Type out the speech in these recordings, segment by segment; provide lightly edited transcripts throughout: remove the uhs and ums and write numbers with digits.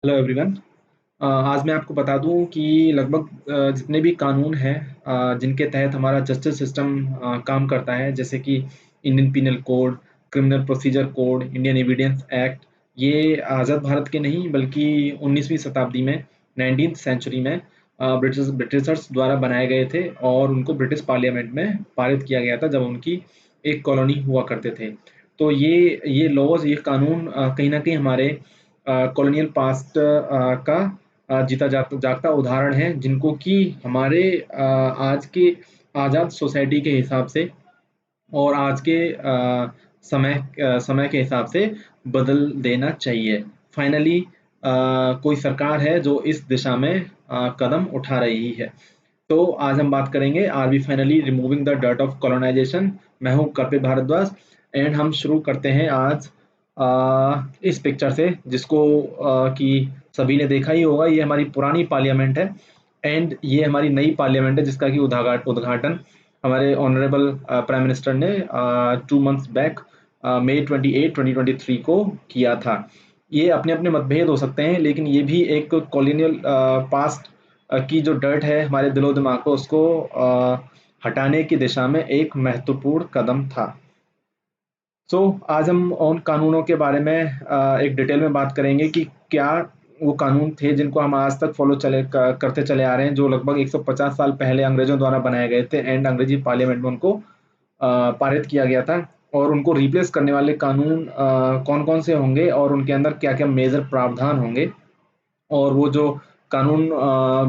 Hello everyone. आज मैं आपको बता दूं कि लगभग जितने भी कानून हैं जिनके तहत हमारा जस्टिस सिस्टम काम करता है, जैसे कि Indian penal code, criminal procedure code, Indian evidence act, ये आज़ाद भारत के नहीं बल्कि 19वीं शताब्दी में, 19th सेंचुरी में ब्रिटिशर्स द्वारा बनाए गए थे और उनको ब्रिटिश पार्लियामेंट में पारित किया गया था जब उनकी एक कॉलोनी हुआ करते थे। तो ये लॉज, ये कानून कहीं ना कहीं हमारे कॉलोनियल पास्ट का जीता जागता उदाहरण है, जिनको कि हमारे आज के आज़ाद सोसाइटी के हिसाब से और आज के समय के हिसाब से बदल देना चाहिए। फाइनली कोई सरकार है जो इस दिशा में कदम उठा रही है। तो आज हम बात करेंगे, are we finally removing the dirt of colonisation. मैं हूँ कपिल भारद्वाज एंड हम शुरू करते हैं आज इस पिक्चर से, जिसको कि सभी ने देखा ही होगा। ये हमारी पुरानी पार्लियामेंट है एंड ये हमारी नई पार्लियामेंट है, जिसका कि उद्घाटन हमारे ऑनरेबल प्राइम मिनिस्टर ने 2 मंथ्स बैक May 28, 2023 को किया था। ये अपने अपने मतभेद हो सकते हैं, लेकिन ये भी एक कॉलोनियल पास्ट की जो डर्ट है हमारे दिलो दिमाग को, उसको हटाने की दिशा में एक महत्वपूर्ण कदम था। आज हम उन कानूनों के बारे में एक डिटेल में बात करेंगे कि क्या वो कानून थे जिनको हम आज तक करते चले आ रहे हैं, जो लगभग 150 साल पहले अंग्रेजों द्वारा बनाए गए थे एंड अंग्रेजी पार्लियामेंट में उनको पारित किया गया था। और उनको रिप्लेस करने वाले कानून कौन कौन से होंगे और उनके अंदर क्या क्या मेजर प्रावधान होंगे, और वो जो कानून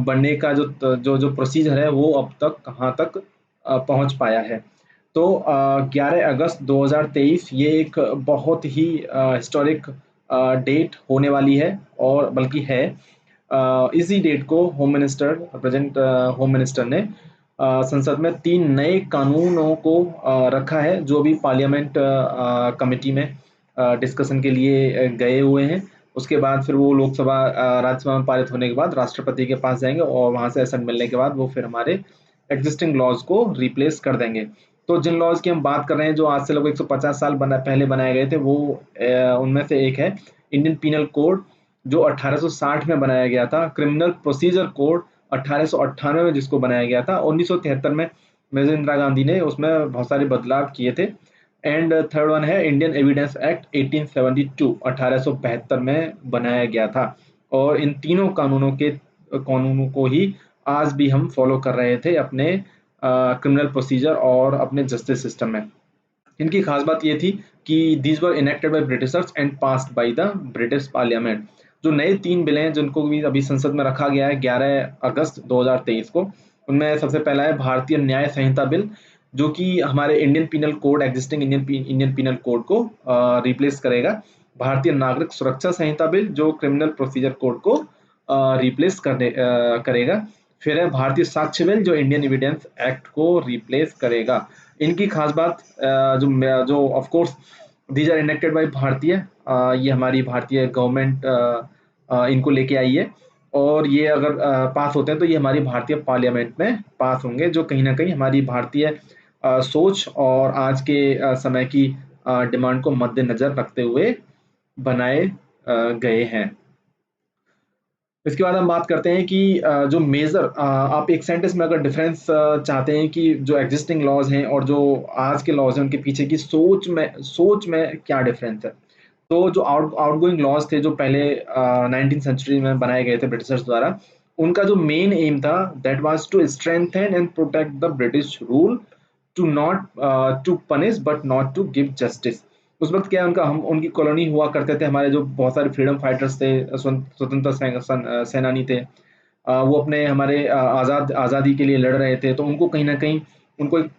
बनने का जो जो जो प्रोसीजर है वो अब तक कहाँ तक पहुँच पाया है। तो 11 अगस्त 2023 ये एक बहुत ही हिस्टोरिक डेट होने वाली है, और बल्कि है। इसी डेट को प्रेजेंट होम मिनिस्टर ने संसद में 3 नए कानूनों को रखा है, जो भी पार्लियामेंट कमेटी में डिस्कशन के लिए गए हुए हैं। उसके बाद फिर वो लोकसभा राज्यसभा में पारित होने के बाद राष्ट्रपति के पास जाएंगे और वहां से एसेंट मिलने के बाद वो फिर हमारे एग्जिस्टिंग लॉज को रिप्लेस कर देंगे। तो जिन लॉज की हम बात कर रहे हैं, जो आज से लगभग 150 साल पहले बनाए गए थे, वो उनमें से एक है इंडियन पिनल कोड, जो 1860 में बनाया गया था। क्रिमिनल प्रोसीजर कोड 1898 में जिसको बनाया गया था। 1973 में मेजर इंदिरा गांधी ने उसमें बहुत सारे बदलाव किए थे। एंड थर्ड वन है इंडियन एविडेंस एक्ट 1872, 1872 में बनाया गया था। और इन तीनों कानूनों को ही आज भी हम फॉलो कर रहे थे अपने क्रिमिनल प्रोसीजर और अपने जस्टिस सिस्टम में। इनकी खास बात ये थी कि these were enacted by Britishers and passed by the British parliament. जो नए 3 बिल हैं जिनको भी अभी संसद में रखा गया है 11 अगस्त 2023 को, उनमें सबसे पहला है भारतीय न्याय संहिता बिल, जो कि हमारे Indian penal code, existing Indian penal code को रिप्लेस करेगा। भारतीय नागरिक सुरक्षा संहिता बिल, जो क्रिमिनल प्रोसीजर कोड को रिप्लेस करेगा। फिर है भारतीय साक्ष्य बिल, जो इंडियन एविडेंस एक्ट को रिप्लेस करेगा। इनकी खास बात जो जो of course these are enacted by भारतीय, ये हमारी भारतीय गवर्नमेंट इनको लेके आई है, और ये अगर पास होते हैं तो ये हमारी भारतीय पार्लियामेंट में पास होंगे, जो कहीं ना कहीं हमारी भारतीय सोच और आज के समय की डिमांड को मद्देनजर रखते हुए बनाए गए हैं। इसके बाद हम बात करते हैं कि जो मेजर आप एक सेंटेंस में अगर डिफरेंस चाहते हैं कि जो एग्जिस्टिंग लॉज हैं और जो आज के लॉज हैं, उनके पीछे की सोच में क्या डिफरेंस है। तो जो आउटगोइंग लॉज थे, जो पहले 19th सेंचुरी में बनाए गए थे ब्रिटिशर्स द्वारा, उनका जो मेन एम था that was to strengthen and protect the British rule, to not to punish but not to give justice. उस वक्त क्या उनका हम उनकी कॉलोनी हुआ करते थे, हमारे जो बहुत सारे फ्रीडम फाइटर्स थे, स्वतंत्रता सेनानी थे, वो अपने हमारे आज़ादी के लिए लड़ रहे थे। तो उनको कहीं ना कहीं उनको एक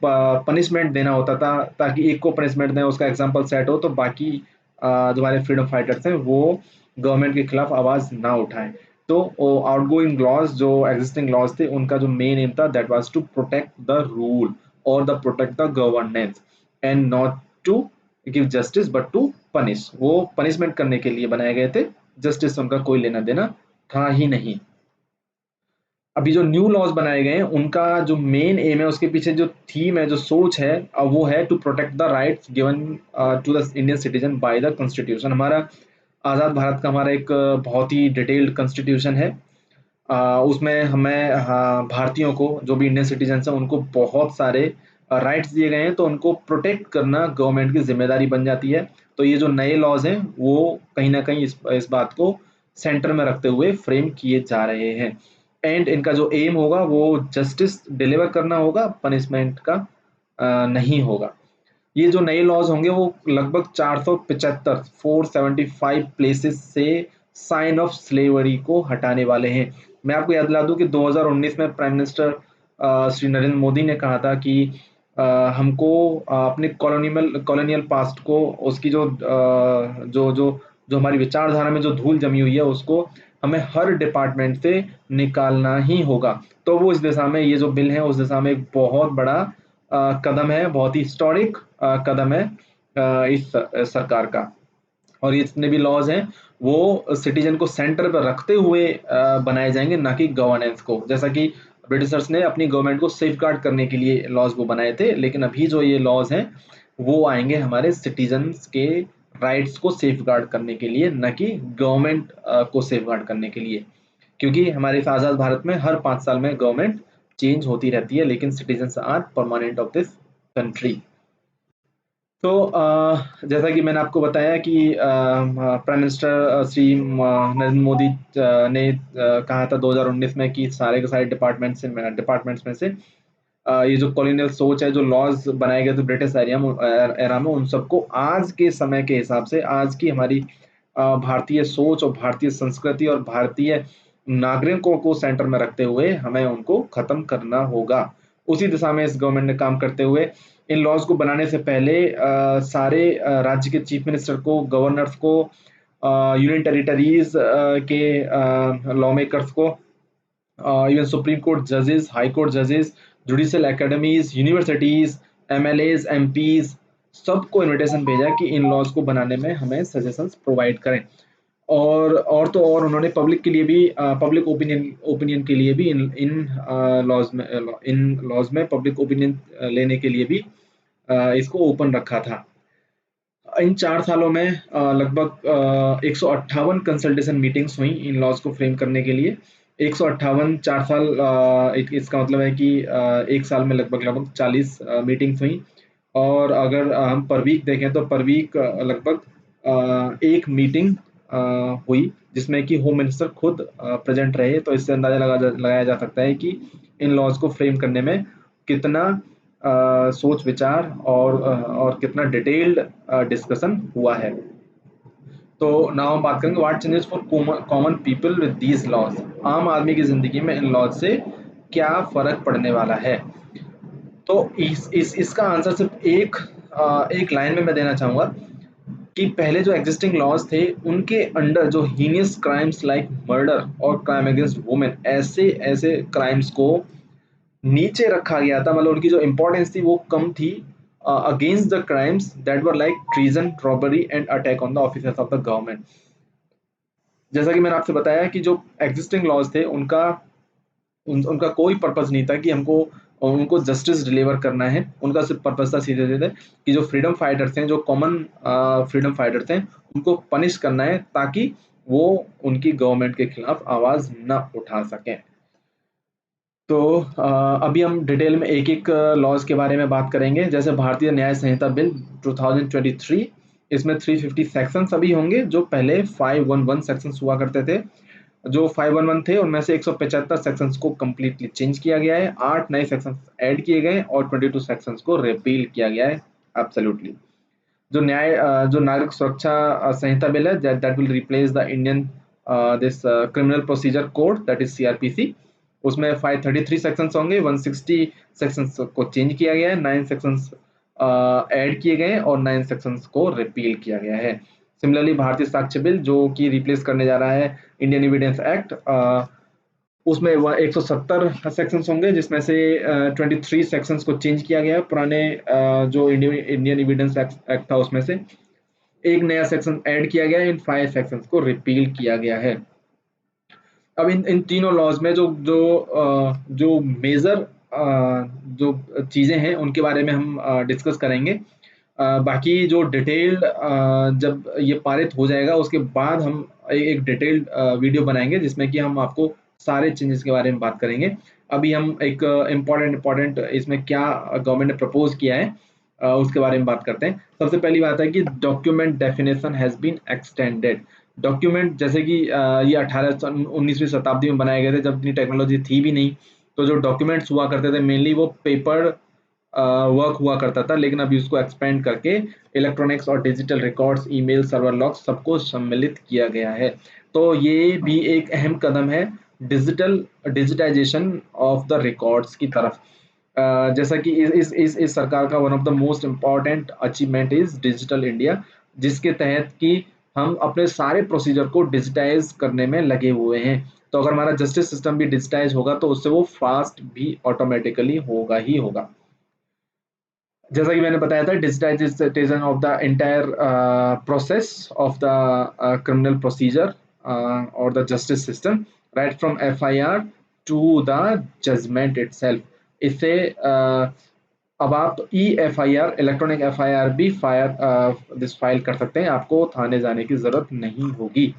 पनिशमेंट देना होता था, ताकि एक को पनिशमेंट दें, उसका एग्जाम्पल सेट हो, तो बाकी जो हमारे फ्रीडम फाइटर्स हैं वो गवर्नमेंट के खिलाफ आवाज़ ना उठाएं। तो आउटगोइंग लॉज, जो एग्जिस्टिंग लॉज थे, उनका जो मेन एम था that was to protect the rule और the protect the governance and not to give justice but to punish. वो पनिशमेंट करने के लिए बनाए गए थे, जस्टिस से उनका कोई लेना देना था ही नहीं। अभी जो न्यू लॉज बनाए गए हैं, उनका जो मेन एम है, उसके पीछे जो थीम है, जो सोच है, वो है to protect the rights given to the Indian citizen by the constitution. हमारा आज़ाद भारत का हमारा एक बहुत ही डिटेल्ड कॉन्स्टिट्यूशन है। उसमें हमें भारतीयों को, जो भी इंडियन सिटीजन्स हैं, उनको बहुत सारे राइट्स दिए गए हैं, तो उनको प्रोटेक्ट करना गवर्नमेंट की जिम्मेदारी बन जाती है। तो ये जो नए लॉज हैं वो कहीं ना कहीं इस बात को सेंटर में रखते हुए फ्रेम किए जा रहे हैं। एंड इनका जो एम होगा वो जस्टिस डिलीवर करना होगा, पनिशमेंट का नहीं होगा। ये जो नए लॉज होंगे वो लगभग 475 475 प्लेसेस से साइन ऑफ स्लेवरी को हटाने वाले हैं। मैं आपको याद दिला दूं कि 2019 में प्राइम मिनिस्टर श्री नरेंद्र मोदी ने कहा था कि हमको अपने कॉलोनियल पास्ट को, उसकी जो जो जो हमारी विचारधारा में जो धूल जमी हुई है उसको हमें हर डिपार्टमेंट से निकालना ही होगा। तो वो इस दिशा में, ये जो बिल है उस दिशा में एक बहुत बड़ा कदम है, बहुत ही हिस्टोरिक कदम है इस सरकार का। और ये जितने भी लॉज हैं वो सिटीजन को सेंटर पर रखते हुए बनाए जाएंगे, ना कि गवर्नेंस को। जैसा कि ब्रिटिशर्स ने अपनी गवर्नमेंट को सेफगार्ड करने के लिए लॉज वो बनाए थे, लेकिन अभी जो ये लॉज हैं वो आएंगे हमारे सिटीजन्स के राइट्स को सेफगार्ड करने के लिए, न कि गवर्नमेंट को सेफगार्ड करने के लिए। क्योंकि हमारे इस आज़ाद भारत में हर 5 साल में गवर्नमेंट चेंज होती रहती है, लेकिन citizens are permanent of this country. तो जैसा कि मैंने आपको बताया कि प्राइम मिनिस्टर श्री नरेंद्र मोदी ने कहा था 2019 में कि सारे के सारे डिपार्टमेंट्स में से ये जो कॉलोनियल सोच है, जो लॉज बनाए गए थे ब्रिटिश एरा में, उन सबको आज के समय के हिसाब से, आज की हमारी भारतीय सोच और भारतीय संस्कृति और भारतीय नागरिकों को सेंटर में रखते हुए हमें उनको खत्म करना होगा। उसी दिशा में इस गवर्नमेंट ने काम करते हुए इन लॉज को बनाने से पहले सारे राज्य के चीफ मिनिस्टर को, गवर्नर्स को, यूनियन टेरिटरीज के लॉ मेकर्स को, इवन सुप्रीम कोर्ट जजेस, हाई कोर्ट जजेस, judicial academies, universities, MLAs, MPs, सबको इनविटेशन भेजा कि इन लॉज को बनाने में हमें सजेशंस प्रोवाइड करें। और तो और उन्होंने पब्लिक के लिए भी, पब्लिक ओपिनियन के लिए भी इन लॉज में पब्लिक ओपिनियन लेने के लिए भी इसको ओपन रखा था। इन 4 सालों में लगभग 158 कंसल्टेशन मीटिंग्स हुई इन लॉज को फ्रेम करने के लिए। 158, 4 साल, इसका मतलब है कि एक साल में लगभग लगभग 40 मीटिंग्स हुई। और अगर हम पर वीक देखें तो पर वीक लगभग एक मीटिंग हुई, जिसमें कि होम मिनिस्टर खुद प्रेजेंट रहे। तो इससे अंदाजा लगाया जा सकता है कि इन लॉज को फ्रेम करने में कितना सोच विचार और कितना डिटेल्ड डिस्कशन हुआ है। तो नाउ हम बात करेंगे what changes for common people with these laws. आम आदमी की जिंदगी में इन लॉज से क्या फर्क पड़ने वाला है। तो इसका आंसर सिर्फ एक लाइन में मैं देना चाहूंगा कि पहले जो एग्जिस्टिंग लॉज थे उनके अंडर जो हीनियस क्राइम्स लाइक मर्डर और क्राइम अगेंस्ट वुमेन, ऐसे ऐसे क्राइम्स को नीचे रखा गया था। मतलब उनकी जो इंपॉर्टेंस थी वो कम थी against the crimes that were like treason, robbery and attack on the officers of the government. जैसा कि मैंने आपसे बताया कि जो एग्जिस्टिंग लॉज थे उनका कोई पर्पस नहीं था कि हमको उनको जस्टिस डिलीवर करना है। उनका सिर्फ पर्पस था सीधे सीधे कि जो फ्रीडम फाइटर्स हैं, जो कॉमन फ्रीडम फाइटर्स हैं, उनको पनिश करना है ताकि वो उनकी गवर्नमेंट के खिलाफ आवाज न उठा सकें। तो अभी हम डिटेल में एक एक लॉज के बारे में बात करेंगे। जैसे भारतीय न्याय संहिता बिल 2023, इसमें 350 सेक्शंस अभी होंगे, जो पहले 511 सेक्शंस हुआ करते थे। जो 511 थे उनमें से 175 सेक्शंस को कंप्लीटली चेंज किया गया है, 8 नए सेक्शंस ऐड किए गए और 22 सेक्शंस को रिपील किया गया है। एब्सोल्युटली। जो नागरिक सुरक्षा संहिता बिल है, that will replace the Indian this criminal procedure code, that is CrPC. उसमें 533 सेक्शंस होंगे, 160 सेक्शंस को चेंज किया गया है, 9 सेक्शंस ऐड किए गए और 9 सेक्शंस को रिपील किया गया है। सिमिलरली भारतीय साक्ष्य बिल जो कि रिप्लेस करने जा रहा है इंडियन एविडेंस एक्ट, उसमें 170 सेक्शंस होंगे, जिसमें से 23 सेक्शंस को चेंज किया गया है। पुराने जो इंडियन एविडेंस एक्ट था उसमें से एक नया सेक्शन ऐड किया गया है, इन 5 सेक्शंस को रिपील किया गया है। अब इन तीनों लॉज में जो मेजर जो चीजें हैं उनके बारे में हम डिस्कस करेंगे। बाकी जो डिटेल्ड जब ये पारित हो जाएगा उसके बाद हम एक डिटेल्ड वीडियो बनाएंगे जिसमें कि हम आपको सारे चेंजेस के बारे में बात करेंगे। अभी हम एक इम्पोर्टेंट इसमें क्या गवर्नमेंट ने प्रपोज किया है उसके बारे में बात करते हैं। सबसे पहली बात है कि document definition has been extended. Document जैसे कि ये 19वीं शताब्दी में बनाए गए थे जब इतनी टेक्नोलॉजी थी भी नहीं, तो जो डॉक्यूमेंट्स हुआ करते थे मेनली वो पेपर वर्क हुआ करता था, लेकिन अभी उसको एक्सपेंड करके इलेक्ट्रॉनिक्स और digital records, email, server logs सबको सम्मिलित किया गया है। तो ये भी एक अहम कदम है डिजिटाइजेशन ऑफ द रिकॉर्ड्स की तरफ। जैसा कि इस सरकार का one of the most important achievement is digital India, जिसके तहत कि हम अपने सारे प्रोसीजर को डिजिटाइज करने में लगे हुए हैं। तो अगर हमारा जस्टिस सिस्टम भी डिजिटाइज होगा तो उससे वो फास्ट भी ऑटोमेटिकली होगा ही होगा। जैसा कि मैंने बताया था, digitisation of the entire process of the criminal procedure और the justice system, right from FIR to the judgement itself. इससे अब आप ई एफआईआर, इलेक्ट्रॉनिक एफआईआर भी फाइल कर सकते हैं, आपको थाने जाने की जरूरत नहीं होगी।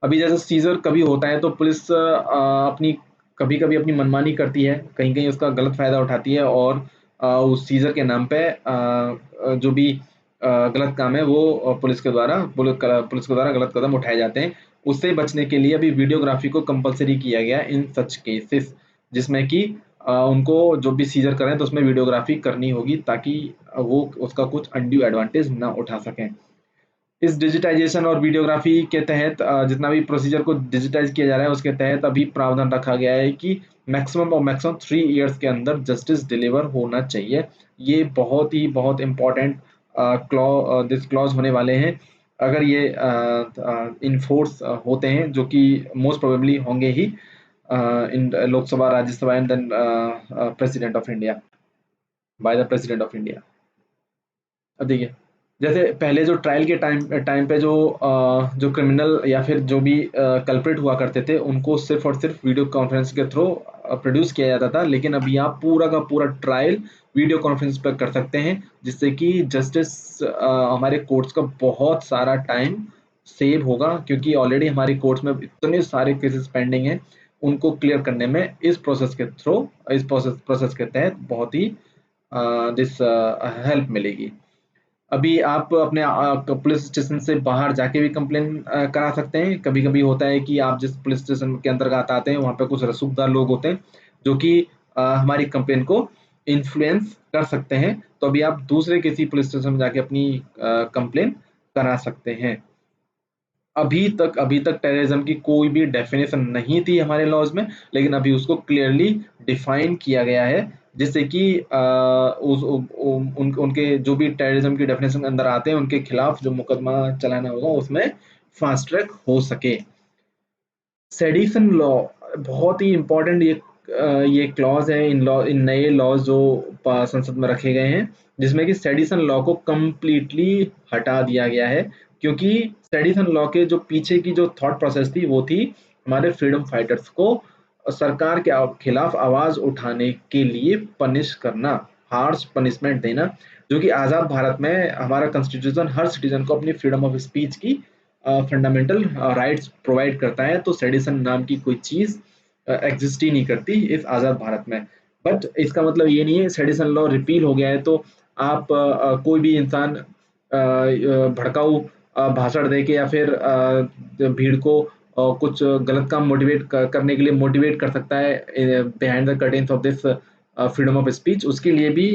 अभी जैसे सीजर कभी होता है तो पुलिस अपनी कभी कभी अपनी मनमानी करती है, कहीं कहीं उसका गलत फायदा उठाती है और उस सीजर के नाम पे जो भी गलत काम है वो पुलिस के द्वारा गलत कदम उठाए जाते हैं। उससे बचने के लिए अभी वीडियोग्राफी को कंपलसरी किया गया इन सच केसेस, जिसमें कि उनको जो भी सीजर करें तो उसमें वीडियोग्राफी करनी होगी ताकि वो उसका कुछ अनड्यू एडवांटेज ना उठा सकें। इस डिजिटाइजेशन और वीडियोग्राफी के तहत जितना भी प्रोसीजर को डिजिटाइज किया जा रहा है उसके तहत अभी प्रावधान रखा गया है कि मैक्सिमम 3 इयर्स के अंदर जस्टिस डिलीवर होना चाहिए। ये बहुत इंपॉर्टेंट दिस क्लॉज होने वाले हैं अगर ये इनफोर्स होते हैं, जो कि मोस्ट प्रोबेबली होंगे ही in Lok Sabha, Rajya Sabha and then president of India, by the president of India. अब देखिए, जैसे पहले जो ट्रायल के टाइम टाइम पे जो क्रिमिनल या फिर जो भी कल्प्रिट हुआ करते थे उनको सिर्फ और सिर्फ वीडियो कॉन्फ्रेंस के थ्रू प्रोड्यूस किया जाता था, लेकिन अभी आप पूरा का पूरा ट्रायल वीडियो कॉन्फ्रेंस पर कर सकते हैं, जिससे कि जस्टिस हमारे कोर्ट्स का बहुत सारा टाइम सेव होगा, क्योंकि ऑलरेडी हमारी कोर्ट्स में इतने सारे केसेस पेंडिंग हैं, उनको क्लियर करने में इस प्रोसेस के तहत बहुत ही दिस हेल्प मिलेगी। अभी आप अपने पुलिस स्टेशन से बाहर जाके भी कंप्लेन करा सकते हैं। कभी-कभी होता है कि आप जिस पुलिस स्टेशन के अंतर्गत आते हैं, वहाँ पे कुछ रसूखदार लोग होते हैं, जो कि हमारी कंप्लेन को इन्फ्लुएंस कर सकते हैं। तो अभी आप दूसरे किसी पुलिस स्टेशन में जाके अपनी कंप्लेन करा सकते हैं। अभी तक टेररिज्म की कोई भी डेफिनेशन नहीं थी हमारे लॉज में, लेकिन अभी उसको क्लियरली डिफाइन किया गया है, जिससे कि उनके जो भी टेररिज्म की डेफिनेशन के अंदर आते हैं उनके खिलाफ जो मुकदमा चलाना होगा उसमें फास्ट ट्रैक हो सके। सेडिशन लॉ बहुत ही इम्पोर्टेंट ये क्लॉज है इन नए लॉज जो संसद में रखे गए हैं, जिसमें कि सेडिशन लॉ को कम्प्लीटली हटा दिया गया है, क्योंकि सेडिशन लॉ के जो पीछे की जो थॉट प्रोसेस थी वो थी हमारे फ्रीडम फाइटर्स को सरकार के खिलाफ आवाज उठाने के लिए पनिश करना, हार्श पनिशमेंट देना, जो कि आज़ाद भारत में हमारा कॉन्स्टिट्यूशन हर सिटीजन को अपनी फ्रीडम ऑफ स्पीच की फंडामेंटल राइट्स प्रोवाइड करता है। तो सेडिशन नाम की कोई चीज़ एग्जिस्ट ही नहीं करती इस आज़ाद भारत में। बट इसका मतलब ये नहीं है सेडिशन लॉ रिपील हो गया है तो आप कोई भी इंसान भड़काऊ भाषण दे के या फिर भीड़ को कुछ गलत काम करने के लिए मोटिवेट कर सकता है behind the curtains of this freedom of speech. उसके लिए भी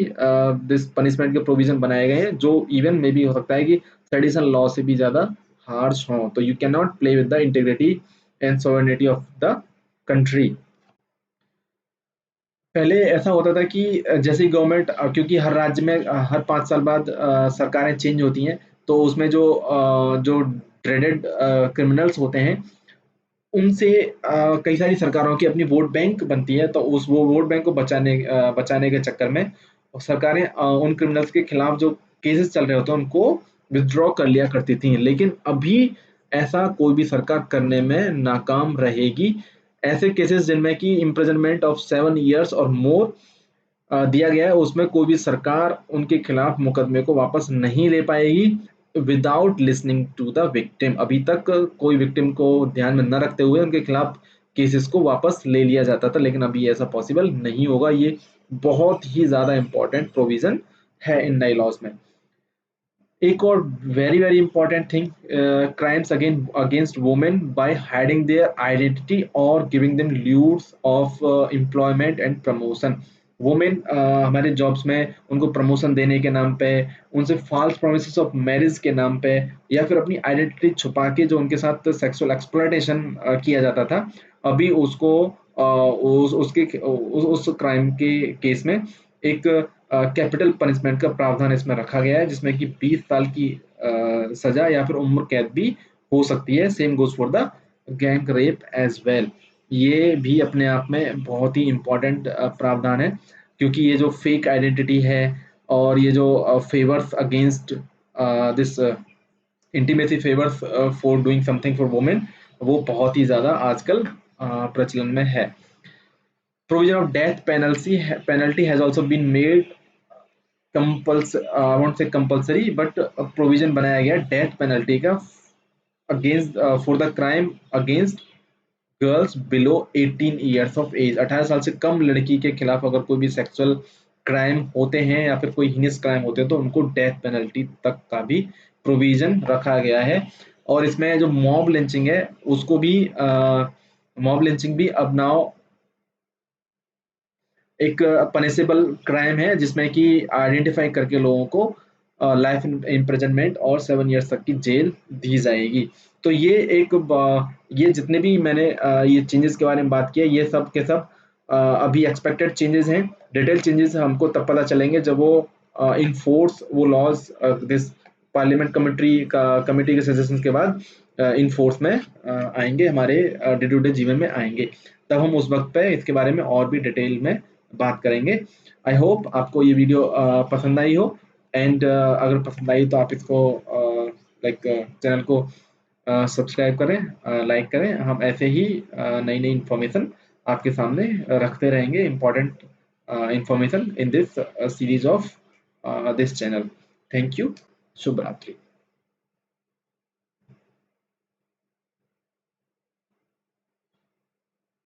दिस पनिशमेंट के प्रोविजन बनाए गए हैं, जो इवन में भी हो सकता है कि सेडिशन लॉ से भी ज़्यादा हार्श हों। तो you can not play with the integrity and sovereignty of the country. पहले ऐसा होता था कि जैसे ही गवर्नमेंट क्योंकि हर राज्य में हर 5 साल बाद सरकारें चेंज होती हैं, तो उसमें जो ड्रेडेड क्रिमिनल्स होते हैं, उनसे कई सारी सरकारों की अपनी वोट बैंक बनती है, तो वो वोट बैंक को बचाने के चक्कर में सरकारें उन क्रिमिनल्स के खिलाफ जो केसेस चल रहे होते हैं उनको विथड्रॉ कर लिया करती थी। लेकिन अभी ऐसा कोई भी सरकार करने में नाकाम रहेगी। ऐसे केसेस जिनमें कि इम्प्रिजनमेंट ऑफ 7 इयर्स और मोर दिया गया है उसमें कोई भी सरकार उनके खिलाफ मुकदमे को वापस नहीं ले पाएगी without listening to the victim. अभी तक कोई विक्टिम को ध्यान में न रखते हुए उनके खिलाफ केसेस को वापस ले लिया जाता था, लेकिन अभी ऐसा पॉसिबल नहीं होगा। ये बहुत ही ज़्यादा इम्पोर्टेंट प्रोविज़न है इन नए लॉज में। एक और very very important thing, crimes against women by hiding their identity और giving them lures of employment and promotion. Women हमारे जॉब्स में उनको प्रमोशन देने के नाम पे, उनसे फॉल्स प्रोमिसेस ऑफ मैरिज के नाम पे, या फिर अपनी आइडेंटिटी छुपा के जो उनके साथ सेक्सुअल एक्सप्लॉयटेशन किया जाता था, अभी उसको उस क्राइम के केस में एक कैपिटल पनिशमेंट का प्रावधान इसमें रखा गया है, जिसमें कि 20 साल की सजा या फिर उम्र कैद भी हो सकती है। Same goes for the gang rape as well. ये भी अपने आप में बहुत ही इम्पोर्टेंट प्रावधान है, क्योंकि ये जो फेक आइडेंटिटी है और ये जो favours against this intimacy favours for doing something for women, वो बहुत ही ज़्यादा आजकल प्रचलन में है। Provision of death penalty has also been made I won't say compulsory, but provision बनाया गया डेथ पेनल्टी का against for the crime against girls below 18 years of age. 18 साल से कम लड़की के खिलाफ अगर कोई भी सेक्सुअल क्राइम होते हैं या फिर कोई हिनियस क्राइम होते हैं तो उनको डेथ पेनल्टी तक का भी प्रोविजन रखा गया है। और इसमें जो मॉब लिंचिंग है उसको भी मॉब लिंचिंग भी अब नाउ एक पनिशेबल क्राइम है, जिसमें कि आइडेंटिफाई करके लोगों को लाइफ इम्प्रिजनमेंट और 7 ईयर्स तक की जेल दी जाएगी। तो ये ये जितने भी मैंने ये चेंजेस के बारे में बात किया, ये सब के सब अभी एक्सपेक्टेड चेंजेस हैं। डिटेल चेंजेस हमको तब पता चलेंगे जब वो इन फोर्स वो लॉज दिस पार्लियामेंट कमेटी के सजेशन के बाद इन फोर्स में आएंगे, हमारे डे टू डे जीवन में आएंगे। तब हम उस वक्त पे इसके बारे में और भी डिटेल में बात करेंगे। आई होप आपको ये वीडियो पसंद आई हो, एंड अगर पसंद आई तो आप इसको लाइक चैनल को सब्सक्राइब करें, लाइक करें। हम ऐसे ही नई नई इंफॉर्मेशन आपके सामने रखते रहेंगे, important information in this series of this channel. Thank you. शुभ रात्रि।